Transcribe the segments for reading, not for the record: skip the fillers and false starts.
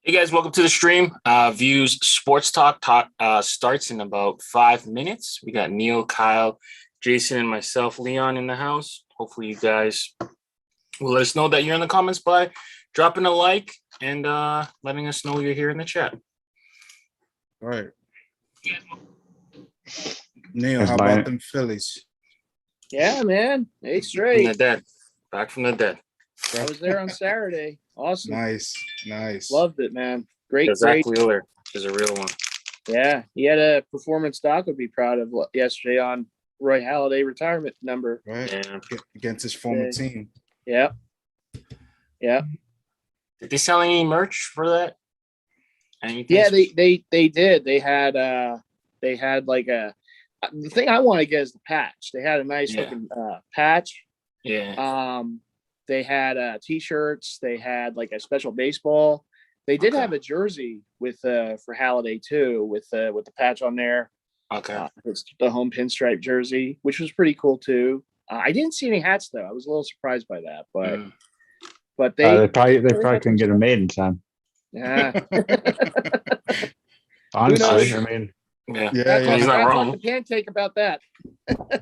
Hey guys, welcome to the stream. Views Sports Talk starts in about 5 minutes. We got Neil, Kyle, Jason, and myself, Leon, in the house. Hopefully, you guys will let us know that you're in the comments by dropping a like and letting us know you're here in the chat. All right. Neil, how about them Phillies? Yeah, man. 8 From straight. the dead. Back from the dead. I was there on Saturday. Awesome. Nice. Loved it, man. Great. Zach Wheeler is a real one. Yeah, he had a performance Doc would be proud of yesterday on Roy Halladay retirement number. Right. Yeah. Against his former team. Yeah. Did they sell any merch for that? Anything? Yeah, they did. They had like a the thing I want to get is the patch. They had a nice looking patch. Yeah. They had t-shirts. They had like a special baseball. They did have a jersey with for Halladay too, with the patch on there. Okay. It's the home pinstripe jersey, which was pretty cool too. I didn't see any hats though. I was a little surprised by that, but they probably couldn't get them made in time. Yeah. Honestly, I mean, yeah. He's not wrong. The pancake about that.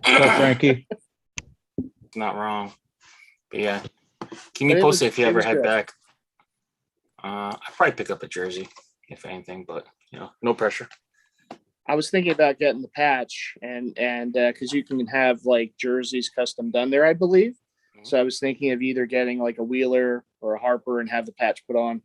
Frankie. Not wrong. But yeah, keep me posted if you ever head back. I'd probably pick up a jersey, if anything, but no pressure. I was thinking about getting the patch and because you can have like jerseys custom done there, I believe. Mm-hmm. So I was thinking of either getting like a Wheeler or a Harper and have the patch put on,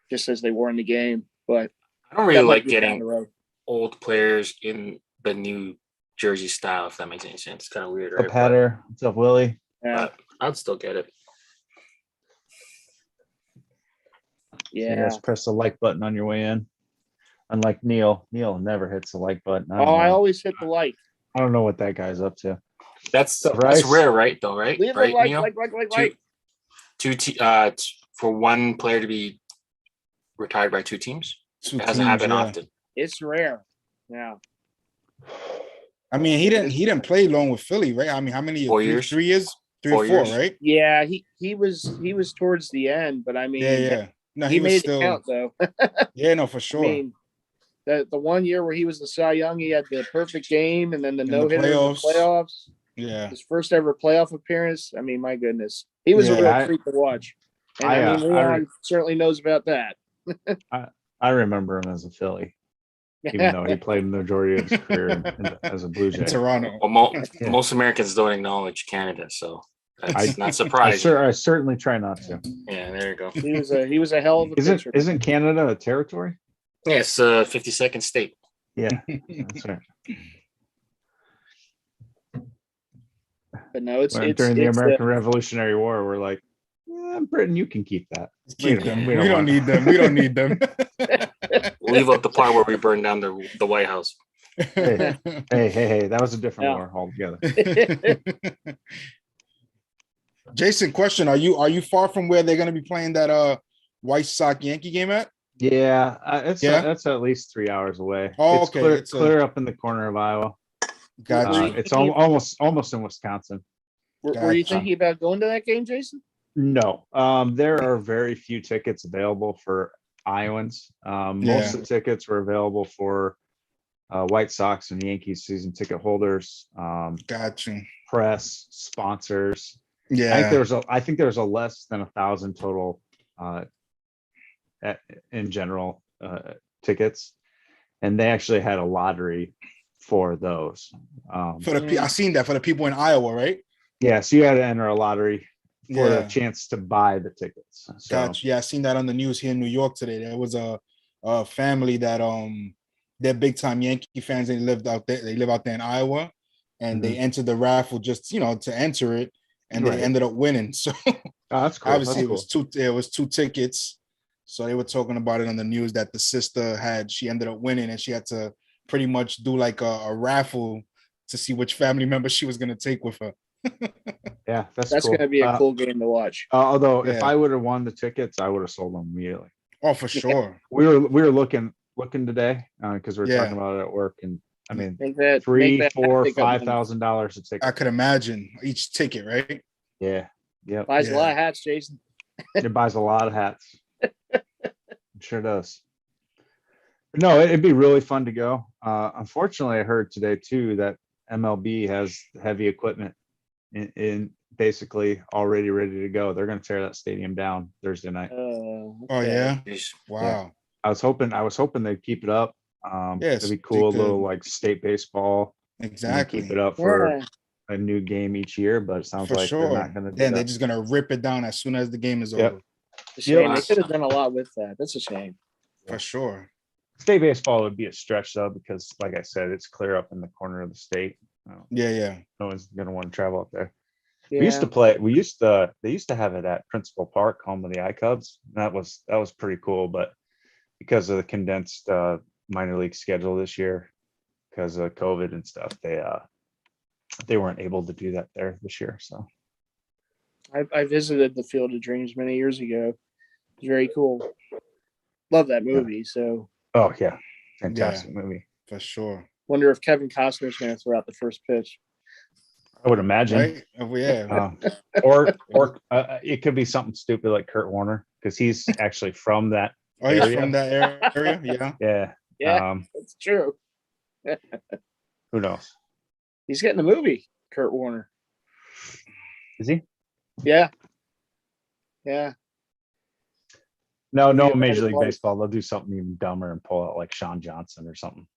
just as they wore in the game. But I don't really like getting old players in the new jersey style, if that makes any sense. It's kind of weird, right? Hatter, what's up, Willie? Yeah, I'd still get it. Yeah, so just press the like button on your way in. Unlike Neil never hits the like button. I always hit the like. I don't know what that guy's up to. That's rare, right? Though, right? Leave right, like, Neil? like. For one player to be retired by two teams. It doesn't happen often. It's rare. Yeah. I mean, he didn't play long with Philly, right? I mean, how many? 4 years? 3 years? 3 or 4, right? Yeah, he was towards the end, but I mean, yeah. No, he made still it count though. Yeah, no, for sure. I mean, the 1 year where he was the Cy Young, he had the perfect game, and then the no-hitter in the playoffs. Yeah, his first ever playoff appearance. I mean, my goodness, he was a real treat to watch. And I mean, Leon certainly knows about that. I remember him as a Philly, even though he played the majority of his career as a Blue Jay. In Toronto. Well, most Americans don't acknowledge Canada, so that's not surprising. I certainly try not to. Yeah, there you go. He was a hell of a pitcher. Isn't Canada a territory? Yeah, it's a 52nd state. Yeah, that's right. But no, it's during the American Revolutionary War, we're like, Britain, you can keep that. Keep them. We don't need them. We don't need them. Leave out the part where we burned down the White House. Hey, that was a different war altogether. Jason, question: Are you far from where they're going to be playing that White Sox Yankee game at? Yeah, that's at least 3 hours away. Oh, it's okay. Clear up in the corner of Iowa. Gotcha. It's almost in Wisconsin. Were you thinking about going to that game, Jason? No, there are very few tickets available for Iowans. Most of the tickets were available for White Sox and Yankees season ticket holders. Gotcha. Press, sponsors. Yeah, I think there's a less than 1,000 total in general tickets, and they actually had a lottery for those. I seen that for the people in Iowa, right? Yeah, so you had to enter a lottery for the chance to buy the tickets. So, gotcha. Yeah, I seen that on the news here in New York today. There was a family that they're big time Yankee fans. They live out there in Iowa, and they entered the raffle just to enter it, and they ended up winning. So that's cool. Obviously, it was two tickets. So they were talking about it on the news that the sister she ended up winning, and she had to pretty much do like a raffle to see which family member she was going to take with her. Yeah, that's cool. Going to be a cool game to watch. Although if I would have won the tickets, I would have sold them immediately. Oh, for sure. We were looking today because we were talking about it at work, and I mean, $3,000, $4,000, $5,000 a ticket. I could imagine each ticket, right? Yeah. Buys a lot of hats, Jason. It buys a lot of hats. Sure does. No, it'd be really fun to go. Unfortunately, I heard today too that MLB has heavy equipment in basically already ready to go. They're going to tear that stadium down Thursday night. Oh yeah. Wow. Yeah. I was hoping they'd keep it up. Yes, It'd be cool, a they little could. like state baseball. Exactly. Keep it up for a new game each year, but it sounds For like sure. they're not going to do Then that. they're just gonna rip it down as soon as the game is over. It's a shame. Yep. They could have done a lot with that. That's a shame. For sure. State baseball would be a stretch though, because like I said, it's clear up in the corner of the state. Yeah. No one's going to want to travel up there. Yeah. They used to have it at Principal Park, home of the iCubs. That was pretty cool, but because of the condensed minor league schedule this year, because of COVID and stuff, they weren't able to do that there this year. So I visited the Field of Dreams many years ago. It's very cool. Love that movie. So oh yeah, fantastic movie. For sure. Wonder if Kevin Costner's going to throw out the first pitch. I would imagine. Right? Oh, yeah. Or it could be something stupid like Kurt Warner, because he's actually from that He's area. from that area. Yeah. Yeah. Yeah, that's true. Who knows? He's getting a movie, Kurt Warner. Is he? Yeah. Yeah. No, Yeah, Major League like- Baseball. They'll do something even dumber and pull out like Sean Johnson or something.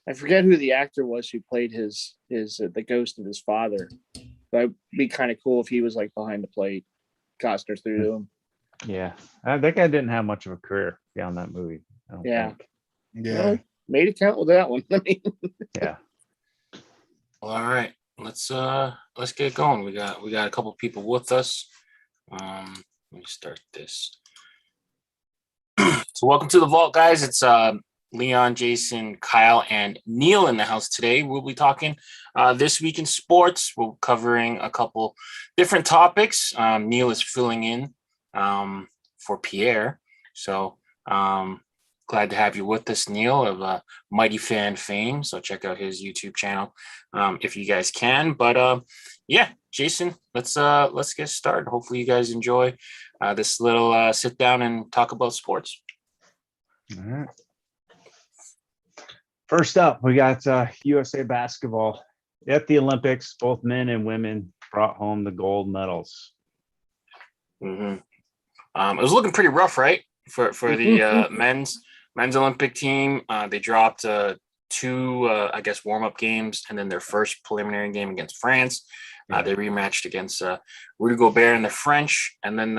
I forget who the actor was who played his the ghost of his father. But it'd be kind of cool if he was like behind the plate. Costner threw to him. Yeah, that guy didn't have much of a career beyond that movie. I don't Yeah. think. Yeah. Well, made it count with that one. I mean, Yeah. Well, all right, let's get going. We got a couple people with us. Let me start this. So welcome to the vault, guys. It's Leon, Jason, Kyle, and Neil in the house today. We'll be talking this week in sports. We're covering a couple different topics. Neil is filling in for Pierre. So glad to have you with us, Neil, of Mighty Fan fame. So check out his YouTube channel if you guys can. But yeah, Jason, let's get started. Hopefully you guys enjoy this little sit down and talk about sports. All right. First up, we got USA basketball at the Olympics. Both men and women brought home the gold medals. Mm-hmm. It was looking pretty rough, right? For the men's Olympic team. They dropped two, I guess, warm-up games, and then their first preliminary game against France. They rematched against Rudy Gobert and the French, and then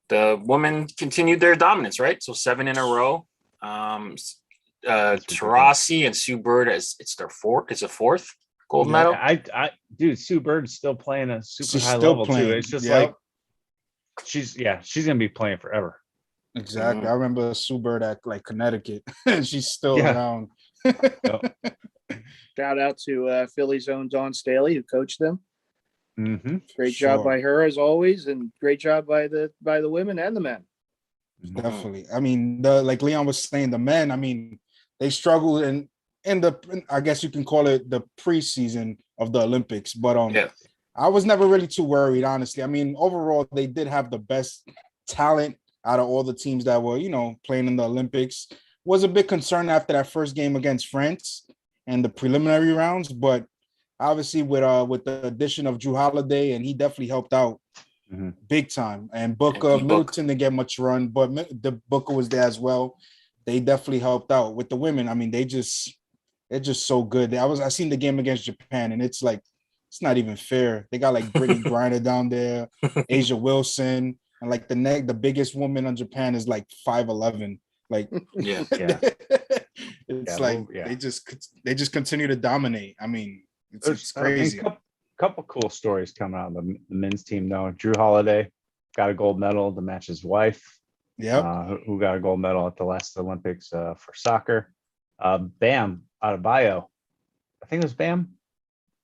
the women continued their dominance, right? So 7 in a row. Taurasi and Sue Bird, it's their fourth. It's a fourth gold medal. Dude, Sue Bird's still playing a super She's high still level playing. too. It's just Yep. like she's gonna be playing forever. Exactly. Mhm. I remember Sue Bird at like Connecticut. She's still Yeah. around. shout out to Philly's own Dawn Staley who coached them. Mm-hmm. Great job Sure. by her as always, and great job by the women and the men. Definitely. I mean, like Leon was saying, the men, I mean, they struggled in I guess you can call it the preseason of the Olympics. But Yeah. I was never really too worried, honestly. I mean, overall, they did have the best talent out of all the teams that were, playing in the Olympics. Was a bit concerned after that first game against France and the preliminary rounds, but obviously with the addition of Drew Holiday, and he definitely helped out big time. And Booker, Middleton didn't get much run, but the Booker was there as well. They definitely helped out. With the women, I mean, they're just so good. I seen the game against Japan, and it's like it's not even fair. They got like Brittany Griner down there, Asia Wilson, and like the biggest woman on Japan is like 5'11". Like Yeah. it's they just continue to dominate. I mean, it's crazy. Couple cool stories coming out of the men's team though. Drew Holiday got a gold medal to match his wife. Yep. Who got a gold medal at the last Olympics for soccer. Bam Adebayo. I think it was Bam.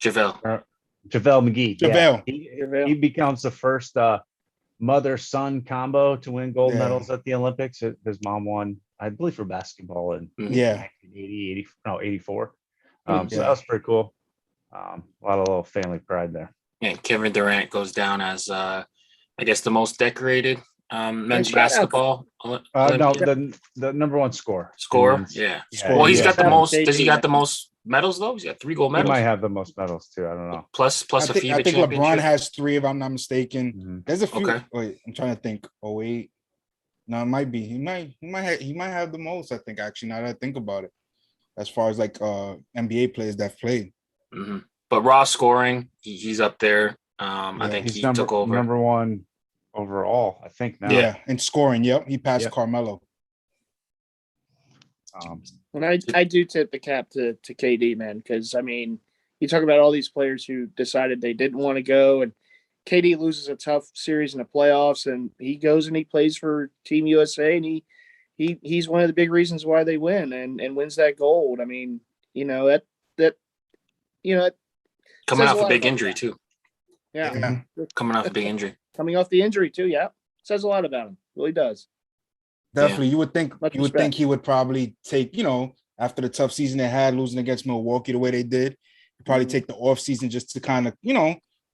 JaVale McGee. JaVale. Yeah. He becomes the first mother-son combo to win gold medals at the Olympics. His mom won, I believe, for basketball in 1980, 84. So that was pretty cool. A lot of little family pride there. Yeah, Kevin Durant goes down as I guess the most decorated men's shout out to- basketball No, Olympian the number one score. scorer. Yeah. Yeah, Well, he's yeah. got the Shout out to most. Does he KD, got man. the most medals though? He's got 3 gold He medals. might have the most medals too. I don't know. Plus I a think FIBA LeBron championship. has 3, if I'm not mistaken. Mhm. There's a few. Okay. Wait, I'm trying to think. Oh wait, no, it might be. He might have the most. I think actually, now that I think about it, as far as like NBA players that played. hmm But raw scoring, he's up there. I Yeah, think He's he number took over. number one overall, I think now. Yeah, and scoring. Yep, he passed Yep. Carmelo. And I do tip the cap to KD, man, because I mean, you talk about all these players who decided they didn't want to go, and KD loses a tough series in the playoffs, and he goes and he plays for Team USA, and he's one of the big reasons why they win and wins that gold. I mean, that Coming says off a lot big about injury that. too. Yeah, Coming off a big injury. coming off the injury too. Yeah, says a lot about him. Really does. Definitely, you would think Much think respect. he would probably take, after the tough season they had, losing against Milwaukee the way they did, he'd probably Mhm. take the off season just to kind of,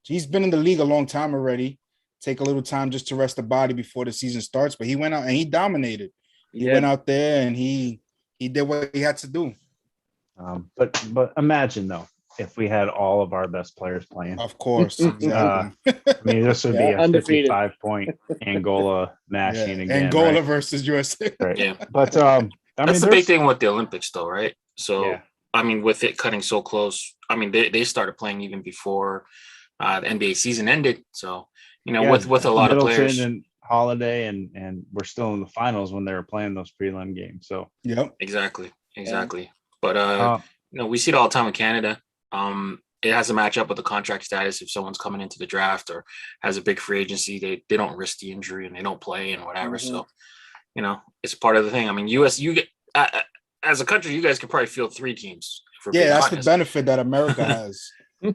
he's been in the league a long time already. Take a little time just to rest the body before the season starts. But he went out and he dominated. He Yeah. went out there and he did what he had to do. But imagine though, if we had all of our best players playing. Of course, exactly. I mean, this would be Yeah, a undefeated. 55-point Angola mashing again. Angola right? versus USA. Right. Yeah. But I mean, That's the big there's- thing with the Olympics though, right? So Yeah. I mean, with it cutting so close, I mean they started playing even before the NBA season ended. So, Yeah, with a lot of Middleton players. and Holiday and we're still in the finals when they were playing those prelim games. So Yep. Exactly. But we see it all the time in Canada. It has to match up with the contract status. If someone's coming into the draft or has a big free agency, they don't risk the injury and they don't play and whatever. Mhm. So, it's part of the thing. I mean, you get as a country, you guys could probably field 3 teams. Yeah, that's the benefit that America has.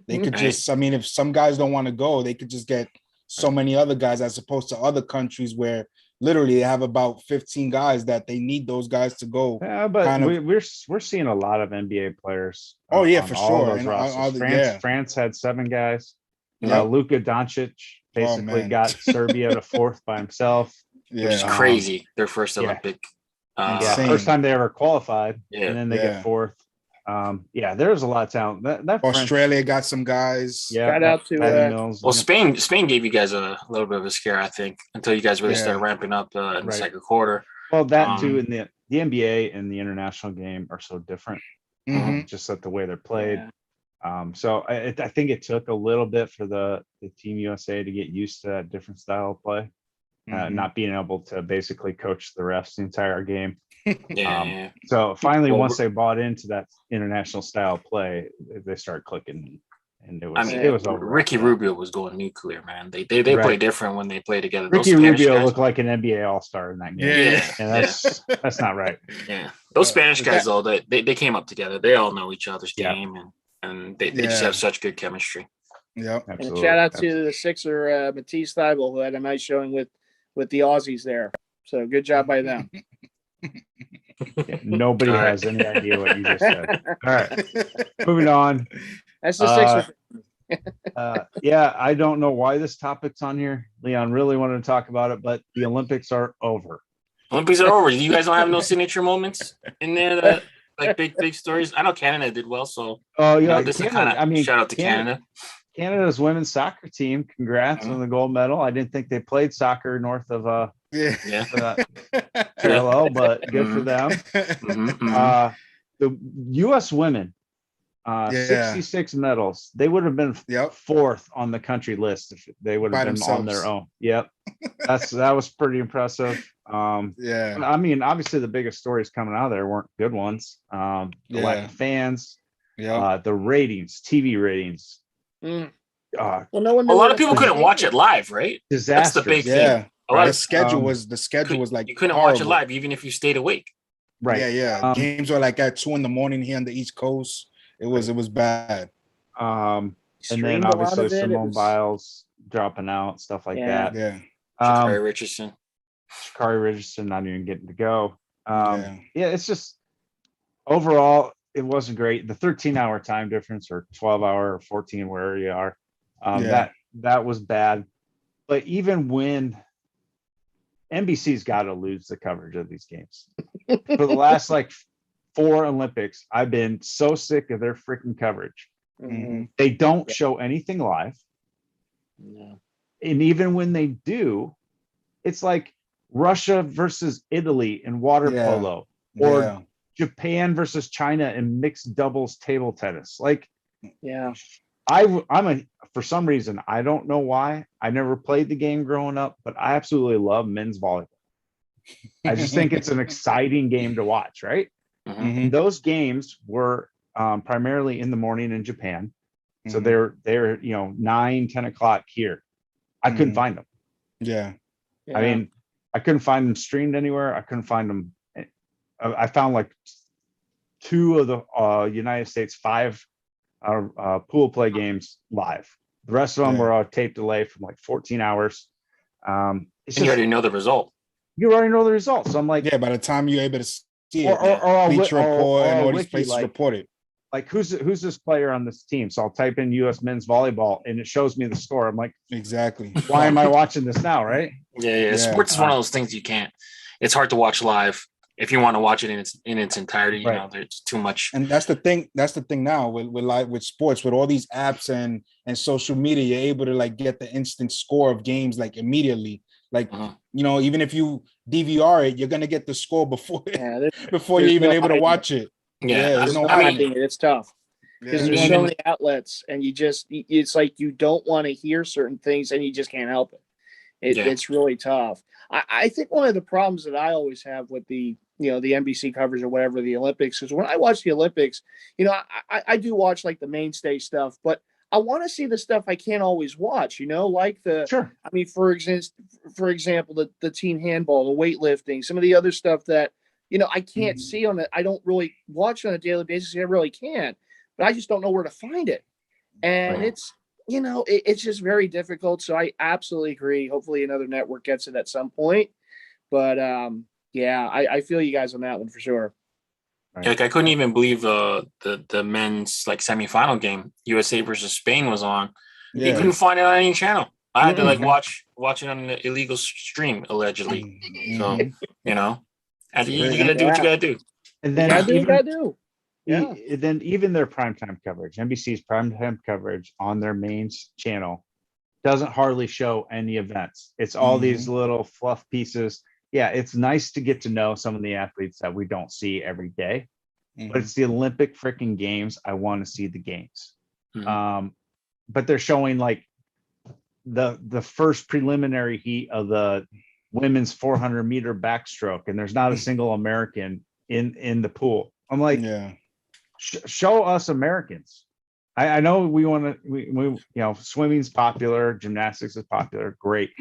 They could Right. just, I mean, if some guys don't want to go, they could just get so many other guys as opposed to other countries where literally they have about 15 guys that they need those guys to go. yeah, but kind of- we're seeing a lot of NBA players. Oh, yeah, on for all sure. Those And rosters. yeah. France had 7 guys. Yeah. Luka Doncic basically man. got Serbia to 4th by himself. Which is Yeah. crazy. Their first yeah. Olympic. Yeah, Insane. first time they ever qualified, Yeah. and then they Yeah. get 4th. There's a lot of talent. That French- Australia got some guys. yeah, Shout out to, Patty Mills. Well, Spain gave you guys a little bit of a scare, I think, until you guys really Yeah. started ramping up in the Right. second quarter. Well, that too, and the NBA and the international game are so different. Mhm. Just that the way they're played. Yeah. So I think it took a little bit for the Team USA to get used to that different style of play, Mhm. not being able to basically coach the refs the entire game. Yeah. So finally, Well, once they bought into that international style play, they started clicking, and it was I mean, it was over. Ricky Rubio was going nuclear, man. They play Right. different when they play together. Those Ricky Spanish Rubio guys- looked like an NBA All-Star in that game. Yeah. And that's not right. Yeah, those Spanish is guys, that- though, they came up together. They all know each other's Yeah. game, and they just Yeah. have such good chemistry. Yep. And Absolutely. shout out to the Sixer, Matisse Thybulle, who had a nice showing with the Aussies there. So good job by them. Yeah, nobody All right. has any idea what you just said. All right, moving on. That's the Sixer. I don't know why this topic's on here. Leon really wanted to talk about it, but the Olympics are over. Olympics are over. You guys don't have no signature moments in there that like big stories. I know Canada did well, so Oh yeah, this is Canada, kind of shout out to Canada. Canada's women's soccer team. Congrats on the gold medal. I didn't think they played soccer north of Yeah. Yeah. parallel, but good for Mhm. them. Mhm. The U.S. women, Yeah. 66 medals. They would have been Yep. 4th on the country list if they would By have been on themselves. their own. Yep, that was pretty impressive. Yeah. I mean, obviously the biggest stories coming out of there weren't good ones. The lack Yeah. of fans, Yep. the ratings, TV ratings, Mm. uh, Well, no one. A knew lot what of people it was. couldn't watch it live, right? That's the disastrous. big thing. Yeah. A lot The of schedule was like you couldn't watch it horrible. live, even if you stayed awake. Right. Yeah. Games were like at 2 a.m. here on the East Coast. It was bad. And then Streamed a lot obviously of it. It Simone was- Biles dropping out, stuff like Yeah. that. Yeah. Sha'Carri Richardson. Sha'Carri Richardson not even getting to go. Yeah. It's just overall, it wasn't great. The 13-hour time difference or 12-hour or 14, wherever you are, That was bad. But even when NBC's got to lose the coverage of these games for the last like 4 Olympics, I've been so sick of their freaking coverage. Mhm. They don't show anything live. No. And even when they do, it's like Russia versus Italy in water polo, or Japan versus China in mixed doubles table tennis. Like, for some reason, I don't know why. I never played the game growing up, but I absolutely love men's volleyball. I just think it's an exciting game to watch, right? And those games were primarily in the morning in Japan. So they're 9, 10 o'clock here. I couldn't find them. Yeah. I mean, I couldn't find them streamed anywhere. I couldn't find them. I found like 2 of the United States 5 pool play games live. The rest of them were a tape delay from like 14 hours. And you already know the result. You already know the result. So I'm like, by the time you're able to see or Bleacher Report and all these places like, report it. Like, who's this player on this team? So I'll type in U.S. men's volleyball and it shows me the score. I'm like, exactly. Why am I watching this now? Right? Yeah. Sports is one of those things you can't. It's hard to watch live if you want to watch it in its entirety. You know, there's too much. And that's the thing. That's the thing now with sports, with all these apps and social media, you're able to like get the instant score of games like immediately. Like even if you DVR it, you're gonna get the score before you're even able to watch it. There's no hiding it. It's tough because there's so many outlets, and it's like you don't want to hear certain things, and you just can't help it. It's really tough. I think one of the problems that I always have with the NBC coverage or whatever the Olympics is when I watch the Olympics, I do watch like the mainstay stuff, but I want to see the stuff I can't always watch. Like I mean, for example, the team handball, the weightlifting, some of the other stuff that. I can't see on it. I don't really watch on a daily basis. I really can't, but I just don't know where to find it. And it's, it's just very difficult. So I absolutely agree. Hopefully another network gets it at some point. But I feel you guys on that one for sure. Right. Like I couldn't even believe the men's like semifinal game, USA versus Spain was on. You couldn't find it on any channel. I had to like watch it on an illegal stream allegedly. So, you gotta do what you gotta do. And then then even their primetime coverage, NBC's primetime coverage on their main channel doesn't hardly show any events. It's all these little fluff pieces. Yeah, it's nice to get to know some of the athletes that we don't see every day, but it's the Olympic freaking games. I want to see the games. But they're showing like the first preliminary heat of the women's 400-meter backstroke, and there's not a single American in the pool. I'm like, show us Americans. I know we want to, swimming's popular, gymnastics is popular, great,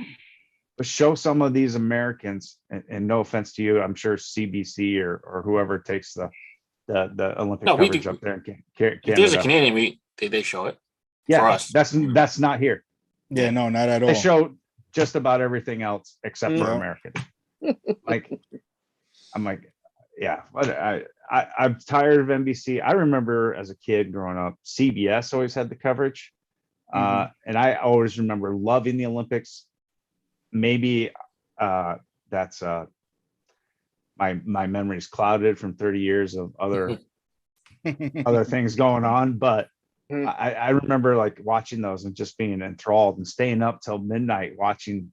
but show some of these Americans. And no offense to you, I'm sure CBC or whoever takes the Olympic coverage up there in Canada. If there's a Canadian, they show it. Yeah, for us. That's not here. Yeah, no, not at all. They show just about everything else except for Americans. Like, I'm like, I'm tired of NBC. I remember as a kid growing up, CBS always had the coverage. And I always remember loving the Olympics. Maybe that's my memory is clouded from 30 years of other things going on, but I remember like watching those and just being enthralled and staying up till midnight watching,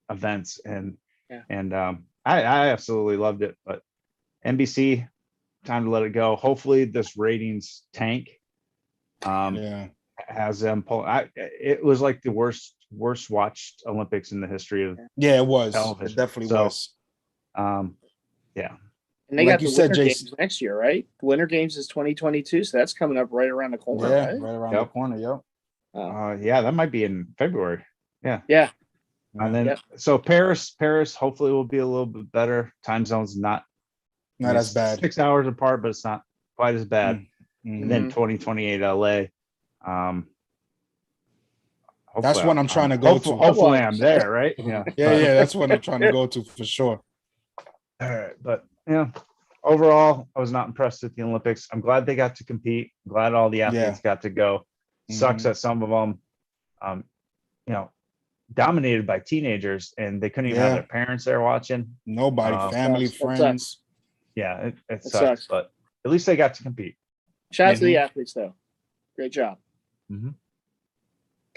events and I absolutely loved it. But NBC, time to let it go. Hopefully this ratings tank has them pull. It was like the worst watched Olympics in the history of it was television. It definitely was. And they got the Winter Games next year, right? The Winter Games is 2022, so that's coming up right around the corner. Right around the corner. That might be in February. Yeah. And then so Paris hopefully will be a little bit better. Time zone's not as bad. 6 hours apart, but it's not quite as bad. And then 2028 LA. That's what I'm trying to go to. Hopefully I'm there, right? Yeah. That's what I'm trying to go to for sure. All right, but overall, I was not impressed with the Olympics. I'm glad they got to compete. I'm glad all the athletes got to go. Sucks that some of them you know, dominated by teenagers, and they couldn't even have their parents there watching. Nobody, family, friends. Yeah, it It sucks, sucks. but at least they got to compete. Shout out to the athletes, though. Great job.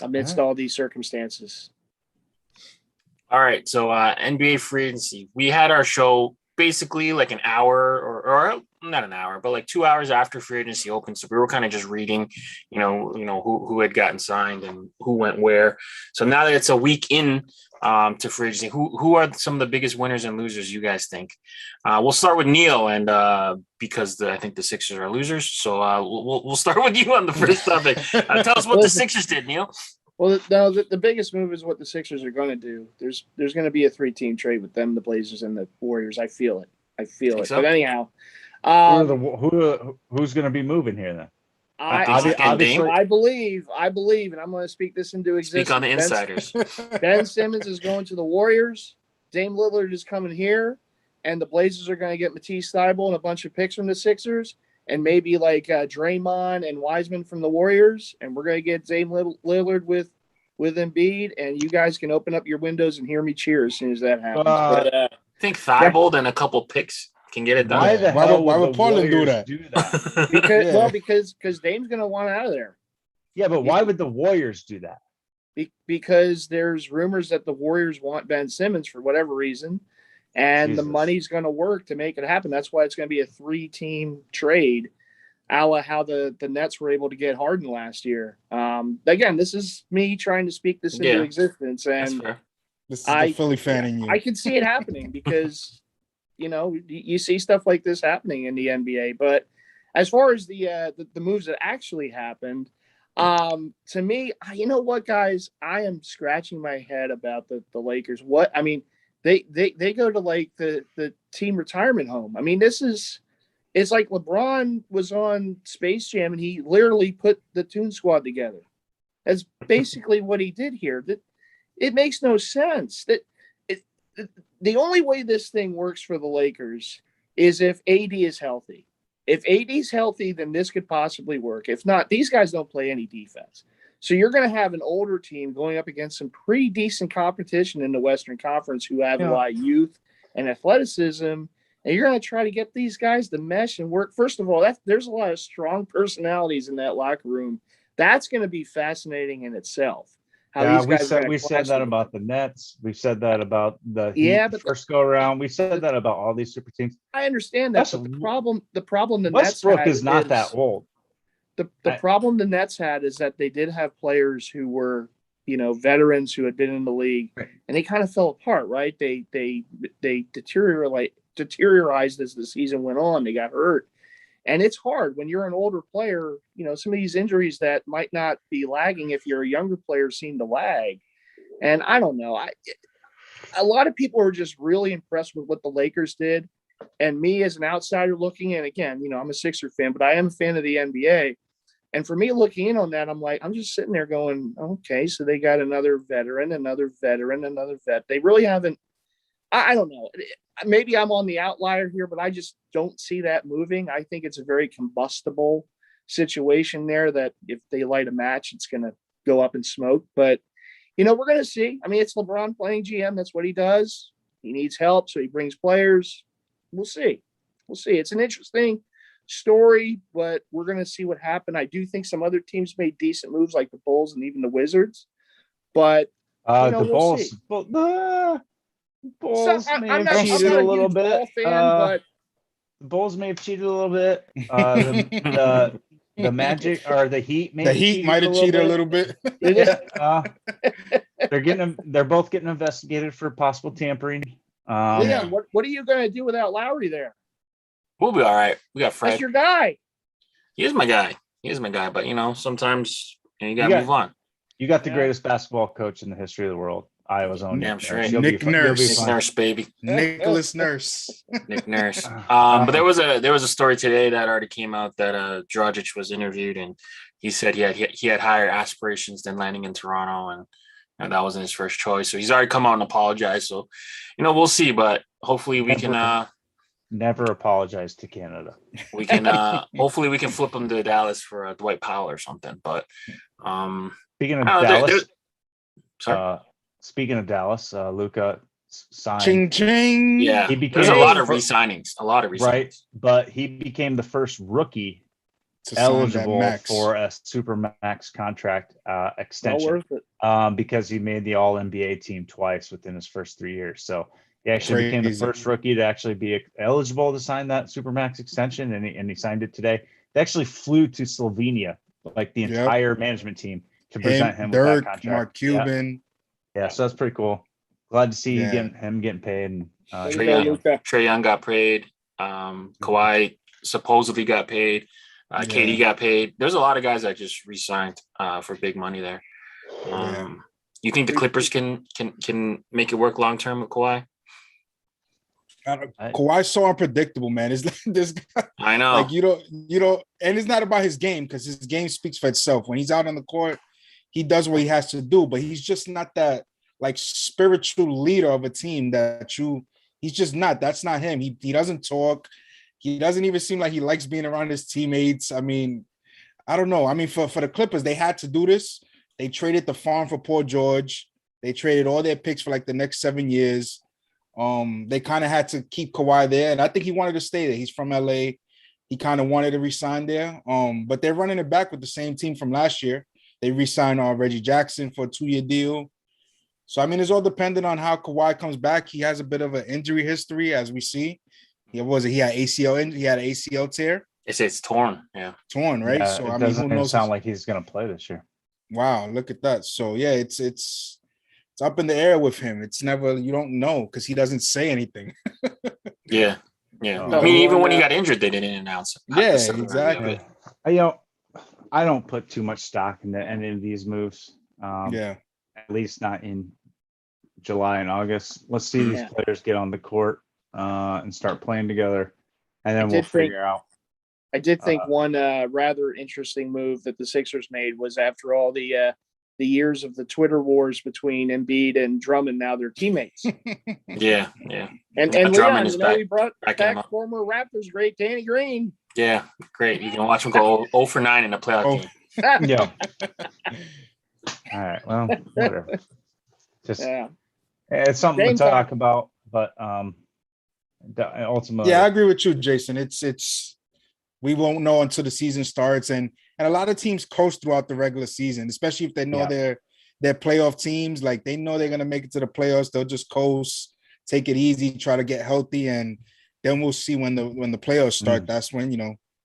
Amidst all these circumstances. All right, so NBA free agency. We had our show basically like an hour or not an hour, but like 2 hours after free agency opened. So we were kind of just reading, who had gotten signed and who went where. So now that it's a week in to free agency, who are some of the biggest winners and losers you guys think? We'll start with Neil, and because I think the Sixers are losers. So we'll start with you on the first topic. Tell us what the Sixers did, Neil. Well, no, the biggest move is what the Sixers are going to do. There's going to be a 3-team trade with them, the Blazers, and the Warriors. I feel it. So? But anyhow, who's going to be moving here then? Obviously, I believe, and I'm going to speak this into existence. Speak on the insiders. Ben Simmons is going to the Warriors. Dame Lillard is coming here, and the Blazers are going to get Matisse Thybulle and a bunch of picks from the Sixers. And maybe like Draymond and Wiseman from the Warriors, and we're going to get Dame Lillard with Embiid, and you guys can open up your windows and hear me cheer as soon as that happens. I think Thybulle and a couple picks can get it done. Why would Portland do that? Because Dame's going to want out of there. Yeah, but why would the Warriors do that? Because there's rumors that the Warriors want Ben Simmons for whatever reason. And the money's going to work to make it happen. That's why it's going to be a 3-team trade, a la how the Nets were able to get Harden last year. Again, this is me trying to speak this into existence. And this is the Philly fan in you. I can see it happening because, you see stuff like this happening in the NBA. But as far as the moves that actually happened, to me, you know what, guys? I am scratching my head about the Lakers. They go to like the team retirement home. I mean, it's like LeBron was on Space Jam and he literally put the Toon Squad together. That's basically what he did here. It makes no sense. The only way this thing works for the Lakers is if AD is healthy. If AD is healthy, then this could possibly work. If not, these guys don't play any defense. So you're going to have an older team going up against some pretty decent competition in the Western Conference who have a lot of youth and athleticism. And you're going to try to get these guys to mesh and work. First of all, there's a lot of strong personalities in that locker room. That's going to be fascinating in itself. We said that about the Nets. We said that about the Heat first go around. We said that about all these super teams. I understand that. But the problem the Westbrook Nets is not that old. The problem the Nets had is that they did have players who were, veterans who had been in the league, and they kind of fell apart, right? They deteriorized as the season went on. They got hurt, and it's hard when you're an older player. Some of these injuries that might not be lagging if you're a younger player seem to lag, and I don't know. A lot of people are just really impressed with what the Lakers did, and me as an outsider looking in, again, I'm a Sixer fan, but I am a fan of the NBA. And for me looking in on that, I'm just sitting there going, okay, so they got another veteran, another vet. They really haven't, I don't know. Maybe I'm on the outlier here, but I just don't see that moving. I think it's a very combustible situation there that if they light a match, it's going to go up in smoke. But, we're going to see. I mean, it's LeBron playing GM. That's what he does. He needs help, so he brings players. We'll see. It's an interesting story, but we're going to see what happened. I do think some other teams made decent moves like the Bulls and even the Wizards, but the we'll Bulls, see. Bulls may have cheated a little bit. The Bulls may have cheated a little bit. The Magic or the Heat, the Heat might have cheated a little bit. They're both getting investigated for possible tampering. Leon, what are you going to do without Lowry there? We'll be all right. We got Fred. That's your guy. He is my guy. But sometimes you gotta move on. You got the greatest basketball coach in the history of the world. Iowa's own. Damn straight. Nick Nurse, baby. Nicholas Nurse. Nick Nurse. But there was a story today that already came out that Dragic was interviewed, and he said he had higher aspirations than landing in Toronto, and that wasn't his first choice. So he's already come out and apologized. So we'll see, but hopefully we can never apologize to Canada. We can hopefully we can flip him to Dallas for Dwight Powell or something. But Speaking of Oh, Dallas, sorry. Luka signed. Ching ching. Yeah, He there's a became lot of re-signings. A lot of re-signings. right, but he became the first rookie To sign that eligible max. for a super max contract extension. Well worth it. Because he made the All NBA team twice within his first 3 years. So he actually became the first rookie to actually be eligible to sign that supermax extension, and he signed it today. They actually flew to Slovenia, like the entire management team, to present him Dirk, with that contract. Mark Cuban. Yeah, so that's pretty cool. Glad to see him getting paid. And Trae Young got paid. Kawhi supposedly got paid. KD got paid. There's a lot of guys that just re-signed for big money there. You think the Clippers can make it work long term with Kawhi? Kawhi's so unpredictable, man. It's like this guy. I know. Like you don't, and it's not about his game because his game speaks for itself. When he's out on the court, he does what he has to do, but he's just not that like spiritual leader of a team he's just not. That's not him. He doesn't talk. He doesn't even seem like he likes being around his teammates. I mean, I don't know. I mean, for the Clippers, they had to do this. They traded the farm for Paul George. They traded all their picks for like the next 7 years. They kind of had to keep Kawhi there, and I think he wanted to stay there. He's from LA. He kind of wanted to resign there. But they're running it back with the same team from last year. They re-signed Reggie Jackson for a 2-year deal. So I mean, it's all dependent on how Kawhi comes back. He has a bit of an injury history, as we see. He had ACL. He had an ACL tear. It's torn. Yeah, torn, right? Yeah, so I mean, doesn't who knows? Sound like he's going to play this year. Wow, look at that. So yeah, it's up in the air with him. It's never, you don't know because he doesn't say anything. yeah. I mean, even when he got injured, they didn't announce it. Yeah, exactly. I don't put too much stock into any of these moves. At least not in July and August. Let's see these players get on the court and start playing together, and then we'll figure out. I did think one rather interesting move that the Sixers made was after all the years of the Twitter wars between Embiid and Drummond, now they're teammates. yeah. And Leon, we brought back former Raptors great Danny Green. Yeah, great. You can watch him go 0 for 9 in a playoff game. Yeah. All right. Well, whatever. Just it's something to talk about, but ultimately, I agree with you, Jason. It's we won't know until the season starts, and a lot of teams coast throughout the regular season, especially if they know they're playoff teams. Like they know they're gonna make it to the playoffs, they'll just coast, take it easy, try to get healthy, and then we'll see when the playoffs start. That's when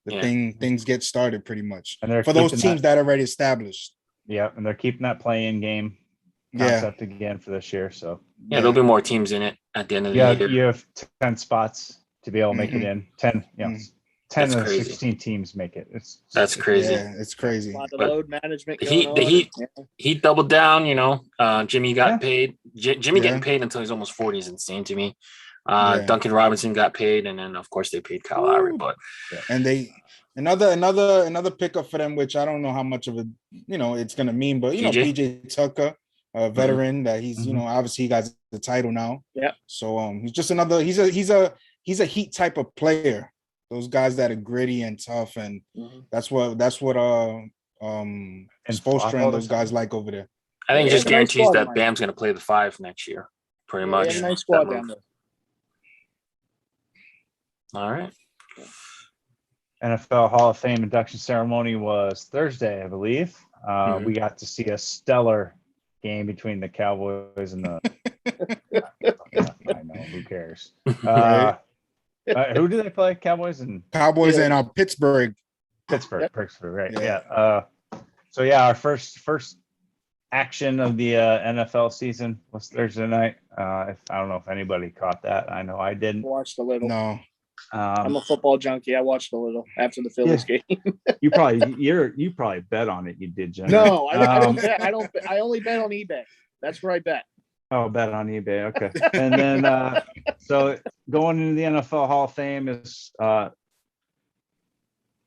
things get started pretty much. And for those teams that are already established. Yeah, and they're keeping that play-in game concept again for this year. So there'll be more teams in it at the end of the year. You have 10 spots to be able to make it in. 10, 10 of the 16 teams make it. That's crazy. Yeah, it's crazy. A lot of load management. The Heat doubled down. Jimmy got paid. Jimmy getting paid until he's almost 40 is insane to me. Duncan Robinson got paid, and then of course they paid Kyle Lowry. But and they another pickup for them, which I don't know how much of a it's gonna mean, but PJ Tucker, a veteran that he's obviously he got the title now. Yeah. So he's just another. He's a Heat type of player. Those guys that are gritty and tough, and that's what Spoelstra and those guys like over there. I think it just guarantees that Bam's going to play the 5 next year, pretty much. Nice squad down there. All right. NFL Hall of Fame induction ceremony was Thursday, I believe. We got to see a stellar game between the Cowboys and the. I know, who cares? Who do they play? Cowboys and Pittsburgh. Pittsburgh, right? Yeah. So our first action of the NFL season was Thursday night. I don't know if anybody caught that. I know I didn't. Watched a little. No. I'm a football junkie. I watched a little after the Phillies game. you probably bet on it. You did, John. No, I don't bet. I only bet on eBay. That's where I bet. Oh, bet on eBay. Okay. And then so going into the NFL Hall of Fame is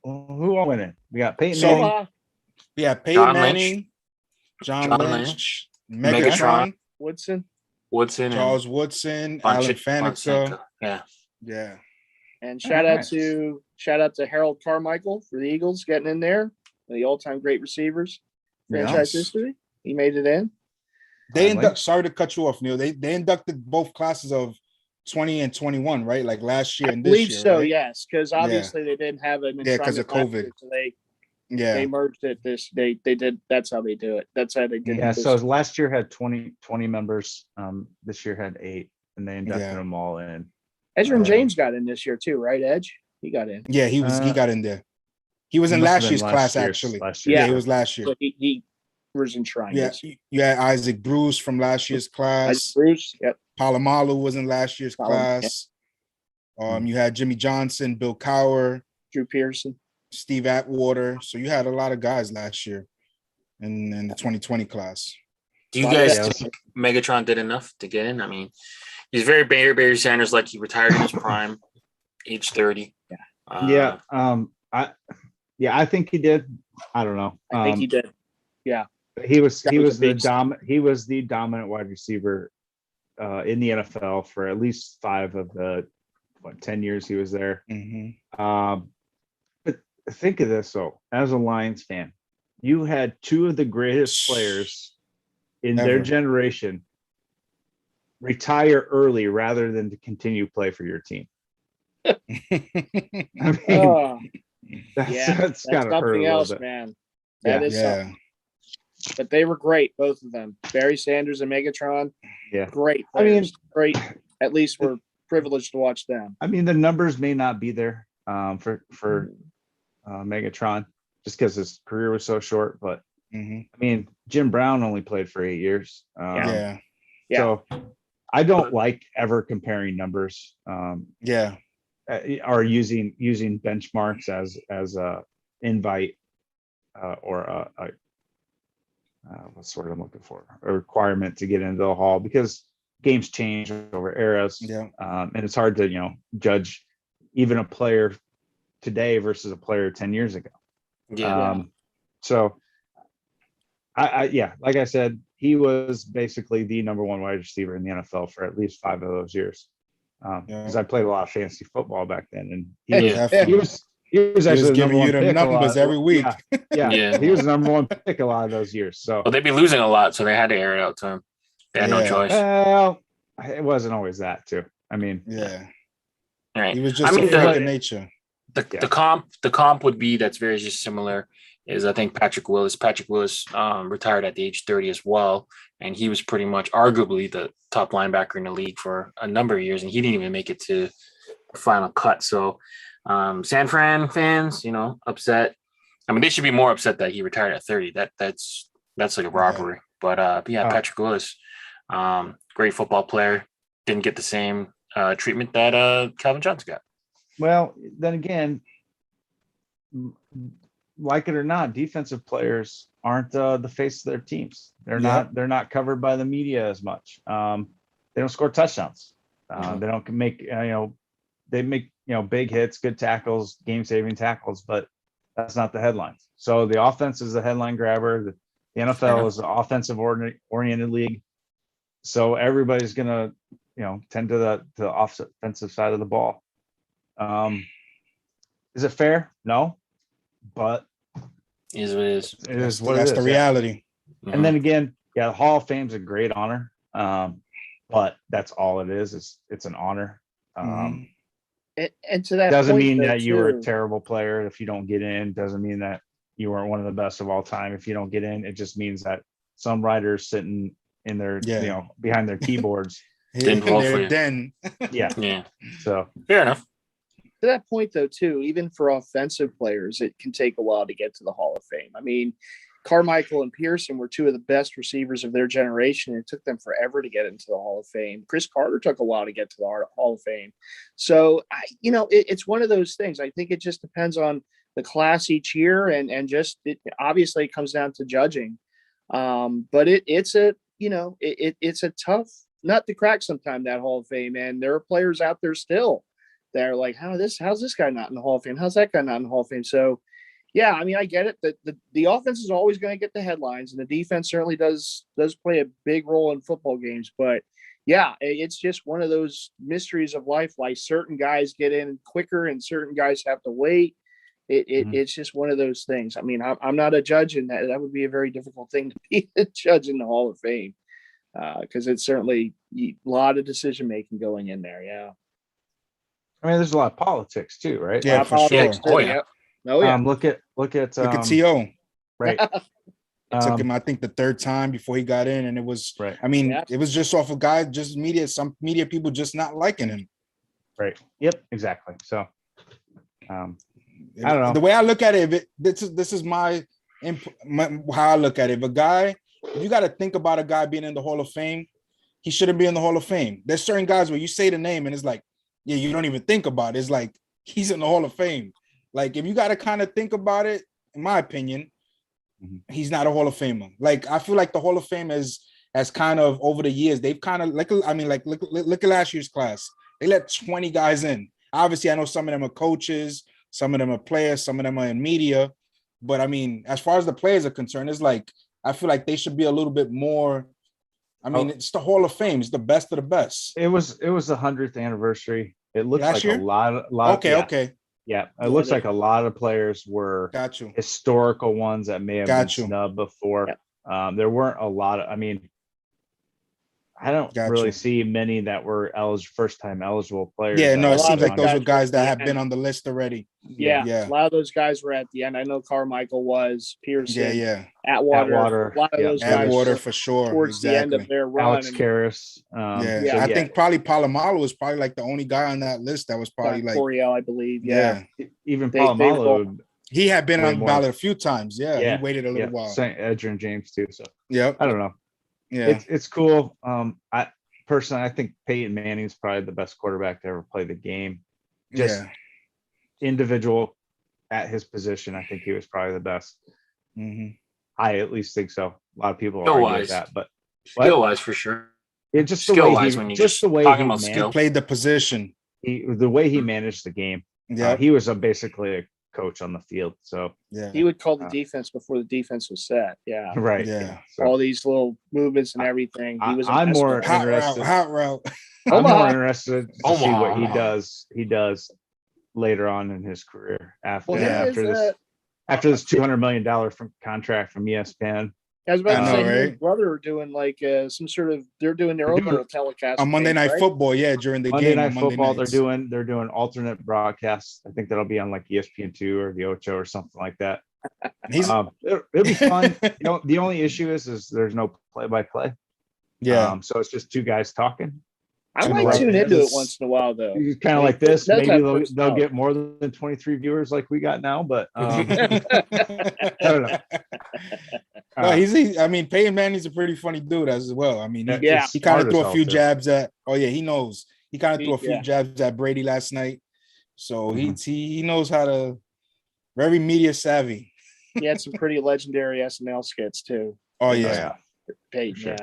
who are winning? We got Peyton Manning. Yeah, Peyton Manning, John Lynch, Megatron, Woodson, Charles Woodson, Alan Faneca. Yeah. And shout out to Harold Carmichael for the Eagles getting in there, the all-time great receivers. franchise Nice. history. He made it in. Sorry to cut you off, Neil. They inducted both classes of 20 and 21, right? Like last year and this believe year, so, right? yes, because obviously they didn't have an because of enshrinement last COVID. year, so they Yeah. merged it. They did. That's how they do it. That's how they did Yeah. it. So last year had 20 members. This year had 8, and they inducted them all in. Ezra and James got in this year too, right? Edge, he got in. Yeah, he got in there. He was in last year's class, actually. Yeah, he was last year. So he was enshrined. Yeah, you had Isaac Bruce from last year's class. Isaac Bruce, yep. Palomalu was in last year's class. You had Jimmy Johnson, Bill Cower, Drew Pearson, Steve Atwater. So you had a lot of guys last year in the 2020 class. Do you guys think Megatron did enough to get in? I mean, he's very Barry Sanders, like he retired in his prime, age 30. I think he did. I don't know. I think he did. Yeah. He was the dominant wide receiver in the NFL for at least 5 of the 10 years he was there. Mm-hmm. But think of this though, as a Lions fan, you had 2 of the greatest players in their generation retire early rather than to continue play for your team. I mean, that's gotta hurt something a else, little bit. man. That is something. But they were great, both of them. Barry Sanders and Megatron. Yeah. Great players. I mean, great. At least we're privileged to watch them. I mean, the numbers may not be there for Megatron just because his career was so short. But I mean, Jim Brown only played for 8 years. So I don't like ever comparing numbers. Or using benchmarks as a invite or what's the word I'm looking for? A requirement to get into the hall, because games change over eras. And it's hard to, judge even a player today versus a player 10 years ago. So I like I said, he was basically the number 1 wide receiver in the NFL for at least 5 of those years. Because I played a lot of fantasy football back then, and he was actually giving you the numbers every week. He was the number 1 pick a lot of those years. So they'd be losing a lot, so they had to air it out to him. They had no choice. Well, it wasn't always that too. I mean, right. He was just a freak of nature. The comp would be that's very just similar. Is I think Patrick Willis. Patrick Willis retired at the age 30 as well, and he was pretty much arguably the top linebacker in the league for a number of years, and he didn't even make it to the final cut. So San Fran fans, upset. I mean, they should be more upset that he retired at 30. That's like a robbery. But Patrick Willis, great football player, didn't get the same treatment that Calvin Johnson got. Well, then again, like it or not, defensive players aren't the face of their teams. They're not covered by the media as much. They don't score touchdowns. They don't make they make big hits, good tackles, game-saving tackles, but that's not the headlines. So the offense is the headline grabber. The NFL is an offensive oriented league. So everybody's gonna tend to the offensive side of the ball. Is it fair? No, but it is what it is. It is what it is. That's the reality. And then again, the Hall of Fame's a great honor, but that's all it is. It's an honor. And to that doesn't point, mean that you were a terrible player if you don't get in. Doesn't mean that you weren't one of the best of all time if you don't get in. It just means that some writers sitting in their behind their keyboards didn't vote for you. Then So fair enough. To that point, though, too, even for offensive players, it can take a while to get to the Hall of Fame. I mean, Carmichael and Pearson were 2 of the best receivers of their generation. It took them forever to get into the Hall of Fame. Chris Carter took a while to get to the Hall of Fame. So, it's one of those things. I think it just depends on the class each year, and just obviously it comes down to judging. But it's a tough nut to crack sometime, that Hall of Fame, and there are players out there still. They're like, how's this guy not in the Hall of Fame? How's that guy not in the Hall of Fame? So, yeah, I mean, I get it. The offense is always going to get the headlines, and the defense certainly does play a big role in football games. But, yeah, it's just one of those mysteries of life. Like, certain guys get in quicker and certain guys have to wait. It's just one of those things. I mean, I'm not a judge in that. That would be a very difficult thing to be a judge in the Hall of Fame, because it's certainly a lot of decision making going in there. Yeah. I mean, there's a lot of politics too, right? Yeah, Lot of for sure. politics too, Oh, yeah. yep. Oh yeah. Look at Look at T.O. right. Took him, I think, the third time before he got in, and it was Right. I mean, Yeah. it was just off of some media people just not liking him. Right. Yep. Exactly. So, I don't know. The way I look at it, this is my how I look at it. If you got to think about a guy being in the Hall of Fame, he shouldn't be in the Hall of Fame. There's certain guys where you say the name and it's like, yeah, you don't even think about it. It's like he's in the Hall of Fame. Like, if you got to kind of think about it, in my opinion, he's not a Hall of Famer. Like, I feel like the Hall of Fame has kind of, over the years, they've kind of look at last year's class. They let 20 guys in. Obviously, I know some of them are coaches, some of them are players, some of them are in media. But I mean, as far as the players are concerned, it's like, I feel like they should be a little bit more. I mean, it's the Hall of Fame. It's the best of the best. It was the 100th anniversary. It looks Last like year? a lot. Okay. Yeah, it looks like a lot of players were Got you. historical ones that may have been snubbed before. Yep. There weren't a lot of. I mean, I don't really see many that were first-time eligible players. Yeah, no, it seems like those guys were guys that have end. been on the list already. Yeah. A lot of those guys were at the end. I know Carmichael was, Pearson, Atwater. A lot of those guys Atwater for sure. Towards the end of their run. Alex Karras. I think probably Palomalo was probably like the only guy on that list that was probably like Coryell, I believe. Yeah. Even Palomalo. He had been on the ballot a few times. Yeah. He waited a little while. St. Edger and James too. So I don't know. Yeah. It's cool. I personally think Peyton Manning's probably the best quarterback to ever play the game. Just individual at his position. I think he was probably the best. I at least think so. A lot of people argue with that, but skill-wise for sure. Yeah, just skill-wise, the way he played the position. The way he managed the game. Yeah, he was basically a coach on the field. So he would call the defense before the defense was set. Yeah, right. Yeah, so, all these little movements and everything. He was. I'm more interested. Hot route. I'm more interested to see what he does. He does later on in his career after this $200 million contract from ESPN. I was about to say, his brother are doing like some sort of. They're doing their own little telecast on Monday Night Football. Yeah, during the Monday game. Night Football, they're doing alternate broadcasts. I think that'll be on like ESPN2 or the Ocho or something like that. It'll be fun. The only issue is there's no play-by-play. Yeah. So it's just two guys talking. I might tune into it once in a while, though. Kind of like this. Maybe they'll get more than 23 viewers like we got now, but I don't know. I mean, Peyton Manning's a pretty funny dude as well. I mean, he kind of threw a few jabs at. Oh yeah, he knows. He kind of threw a few jabs at Brady last night, so he knows how to. Very media savvy. He had some pretty legendary SNL skits too. Oh yeah, Peyton. Sure.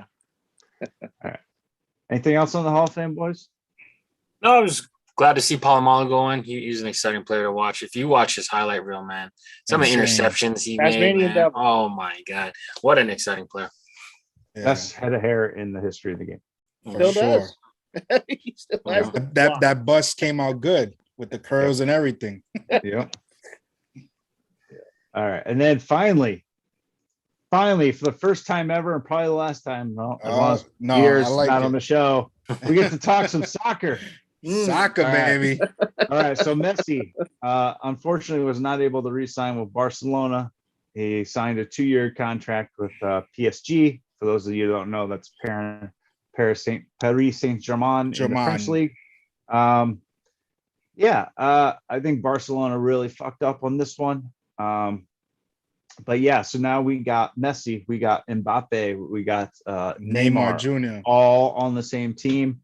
All right. Anything else on the Hall of Fame, boys? No, I was glad to see Palomalo going. He's an exciting player to watch. If you watch his highlight reel, man, some of the interceptions he made, man. Oh my God, what an exciting player! Best head of hair in the history of the game. Still does. He still has that bust came out good with the curls and everything. Yeah. All right, and then finally, for the first time ever, and probably the last time, years not on the show, we get to talk some soccer. Soccer, baby. All right, so Messi, unfortunately, was not able to re-sign with Barcelona. He signed a 2-year contract with PSG. For those of you who don't know, that's Paris Saint-Germain in the French league. I think Barcelona really fucked up on this one. But yeah, so now we got Messi, we got Mbappe, we got Neymar Jr. all on the same team.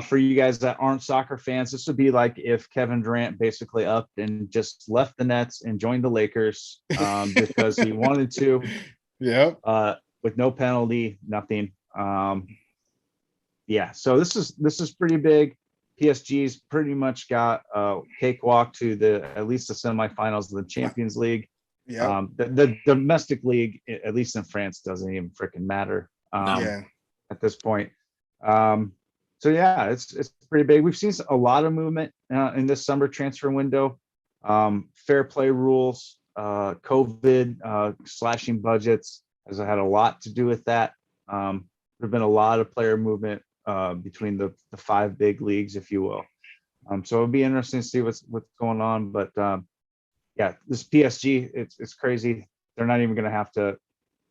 For you guys that aren't soccer fans, this would be like if Kevin Durant basically upped and just left the Nets and joined the Lakers because he wanted to. Yeah. With no penalty, nothing. So this is pretty big. PSG's pretty much got a cakewalk to at least the semifinals of the Champions League. Yeah. The domestic league, at least in France, doesn't even freaking matter at this point. It's pretty big. We've seen a lot of movement in this summer transfer window. Fair play rules, COVID, slashing budgets has had a lot to do with that. There've been a lot of player movement between the 5 big leagues, if you will. So it'll be interesting to see what's going on. But yeah, this PSG, it's crazy. They're not even going to have to.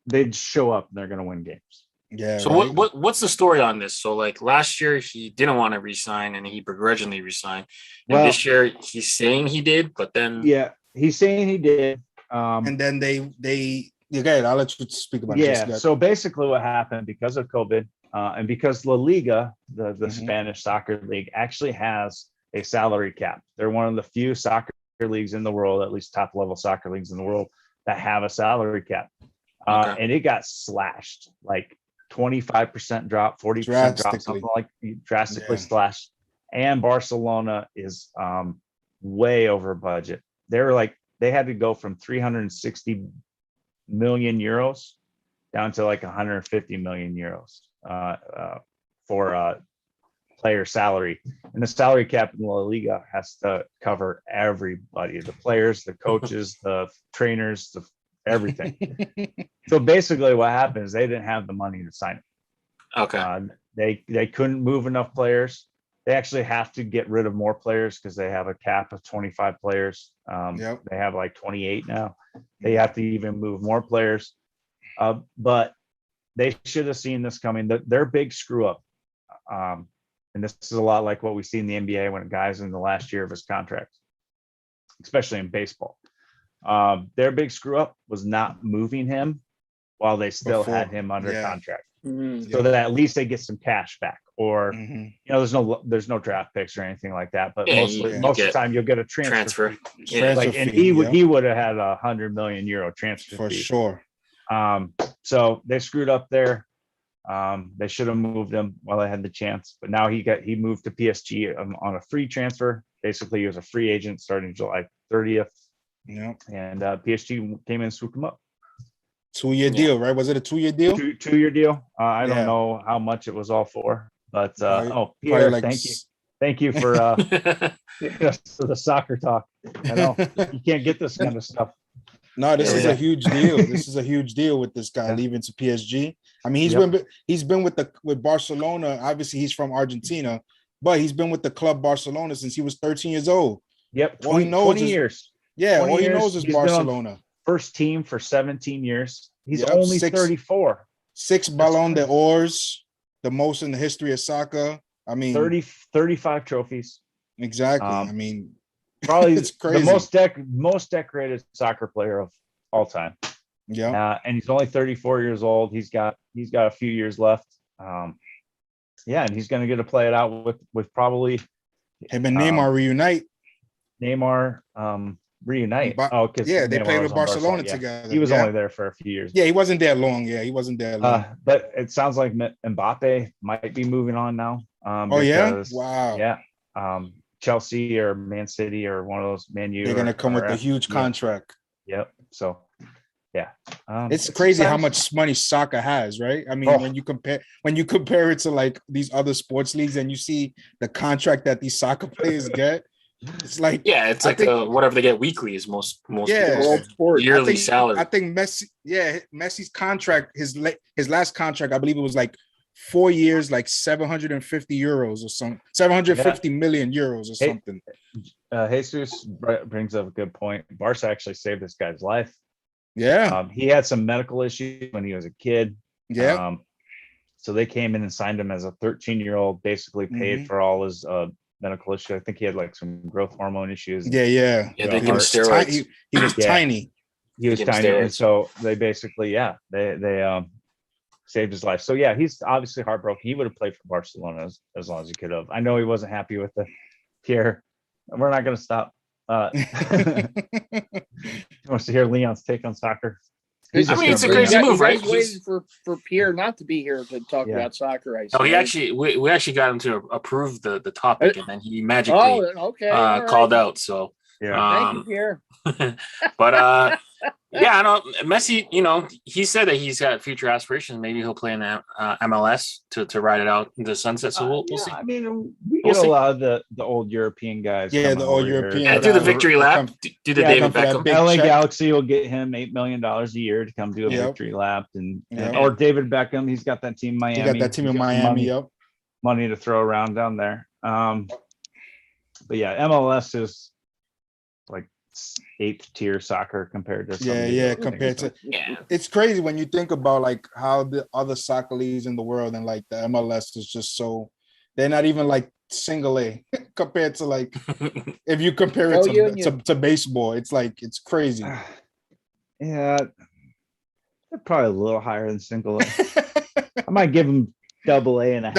They'd show up and they're going to win games. Yeah. So right? what's the story on this? So like last year he didn't want to resign and he begrudgingly resigned. And Well, this year he's saying he did, but then yeah, he's saying he did. And then they again, I'll let you speak about it. Yeah. So basically, what happened because of COVID and because La Liga, the Spanish soccer league, actually has a salary cap. They're one of the few soccer leagues in the world, at least top level soccer leagues in the world, that have a salary cap. And it got slashed, like 25% drop, 40% drop, something like drastically slashed. And Barcelona is way over budget. They had to go from 360 million euros down to like 150 million euros for player salary. And the salary cap in La Liga has to cover everybody, the players, the coaches, the trainers, everything. So basically what happened is they didn't have the money to sign it. Okay. They couldn't move enough players. They actually have to get rid of more players because they have a cap of 25 players. They have like 28 now. They have to even move more players. But they should have seen this coming. Their big screw up. And this is a lot like what we see in the NBA when a guy's in the last year of his contract, especially in baseball. Their big screw up was not moving him while they still had him under contract. So that at least they get some cash back, or there's no draft picks or anything like that. But most of the time you'll get a transfer. And he would have had a €100 million transfer for fee. sure. So they screwed up there. They should have moved him while they had the chance, but now he moved to PSG on a free transfer. Basically, he was a free agent starting July 30th. And PSG came in and swooped him up. 2-year deal, right? Was it a 2-year deal? Two-year deal. I don't know how much it was all for, but Pierre, thank you for for the soccer talk. I know you can't get this kind of stuff. No, this is a huge deal. This is a huge deal with this guy leaving to PSG. I mean, he's been with Barcelona. Obviously, he's from Argentina, but he's been with the club Barcelona since he was 13 years old. Yep, 20 years. Yeah, all he knows is Barcelona. First team for 17 years. He's only 34. 6 Ballon d'Ors, the most in the history of soccer. I mean, 35 trophies. Exactly. I mean, probably it's crazy. The most decorated soccer player of all time. Yeah. And he's only 34 years old. He's got a few years left. And he's going to get to play it out with probably him and Neymar reunite. Reunite. Because they played with Barcelona together. He was only there for a few years. Yeah, he wasn't there long. He wasn't there long. But it sounds like Mbappe might be moving on now. Wow. Yeah. Chelsea or Man City or one of those Man U. They're gonna come with a huge contract. Yep. So it's crazy how much money soccer has, right? I mean, when you compare it to like these other sports leagues and you see the contract that these soccer players get, it's like whatever they get weekly is most yearly salary. I think Messi's contract, his last contract, I believe it was like 4 years, like 750 euros or something, 750 million euros or something. Jesus brings up a good point. Barca actually saved this guy's life. Yeah. He had some medical issues when he was a kid. Yeah. So they came in and signed him as a 13-year-old, basically paid for all his medical issues. I think he had like some growth hormone issues. Yeah. They give him steroids. He was tiny. He was tiny. And so they basically, they saved his life. So he's obviously heartbroken. He would have played for Barcelona as long as he could have. I know he wasn't happy with the Pierre. We're not going to stop. He wants to hear Leon's take on soccer. It's a crazy move, right? Waited for Pierre not to be here to talk about soccer. We actually got him to approve the topic, and then he magically called out. So Yeah. Thank you, Pierre. But yeah, I know Messi. He said that he's got future aspirations. Maybe he'll play in the MLS to ride it out into the sunset. So we'll see. I mean, we We'll get see. a lot of the old European guys. Yeah, coming the all over here. European. Yeah, do the victory lap. Do the David come for that Beckham. big LA check. Galaxy will get him $8 million a year to come do a victory lap, and or David Beckham. He's got that team in Miami. He got that team in Miami. Money to throw around down there. But yeah, MLS is like 8th tier soccer compared to compared to it's crazy when you think about like how the other soccer leagues in the world, and like the MLS is just so they're not even like single A compared to like if you compare it to baseball, it's like it's crazy. Yeah, they're probably a little higher than single A. I might give them double A and a half.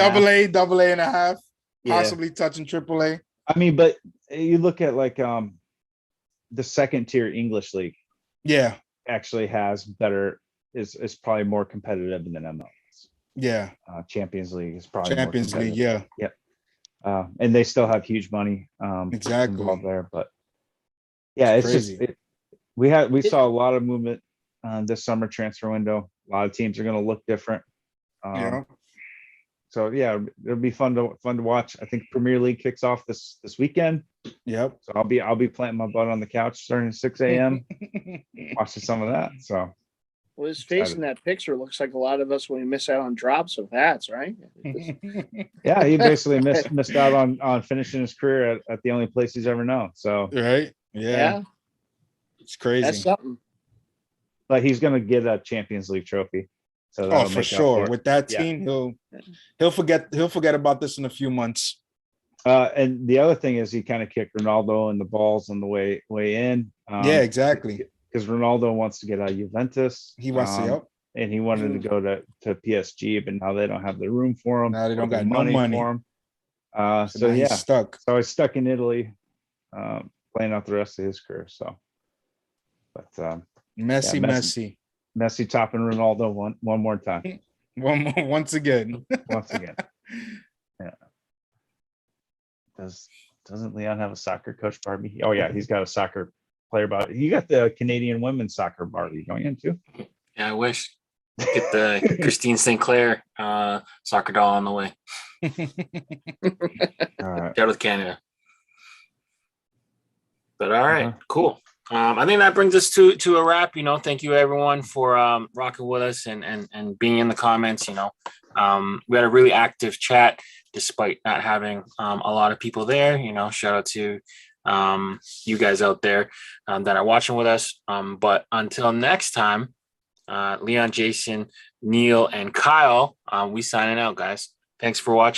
Double A and a half, possibly touching triple A. I mean, but you look at like the 2nd tier English league. Yeah, actually has better is probably more competitive than MLS. Yeah, Champions League is probably Champions League. Yeah, yep. And they still have huge money exactly involved there, but yeah, it's crazy. Just we saw a lot of movement this summer transfer window. A lot of teams are going to look different. So yeah, it'll be fun to watch. I think Premier League kicks off this weekend. Yep. So I'll be planting my butt on the couch starting at 6 a.m. watching some of that. So well, his face in that picture looks like a lot of us when we miss out on drops of hats, right? Yeah, he basically missed out on finishing his career at the only place he's ever known. So right. Yeah. It's crazy. That's something. But he's gonna get a Champions League trophy. So for sure. With that team, he'll forget about this in a few months. And the other thing is he kind of kicked Ronaldo in the balls on the way in. Yeah, exactly. Because Ronaldo wants to get out of Juventus. He wants to, and he wanted to go to PSG, but now they don't have the room for him. Now they don't got no money for him. So he's stuck. So he's stuck in Italy, playing out the rest of his career. So, but Messi topping Ronaldo one more time. Once again. Yeah. Doesn't Leon have a soccer coach Barbie? Oh yeah, he's got a soccer player Barbie. You got the Canadian women's soccer Barbie going into. Yeah, I wish. Get the Christine St. Clair soccer doll on the way. All right. Out with Canada. But all right, cool. I think that brings us to a wrap. Thank you everyone for rocking with us and being in the comments. We had a really active chat despite not having a lot of people there. Shout out to you guys out there that are watching with us. But until next time, Leon, Jason, Neil, and Kyle, we signing out, guys. Thanks for watching.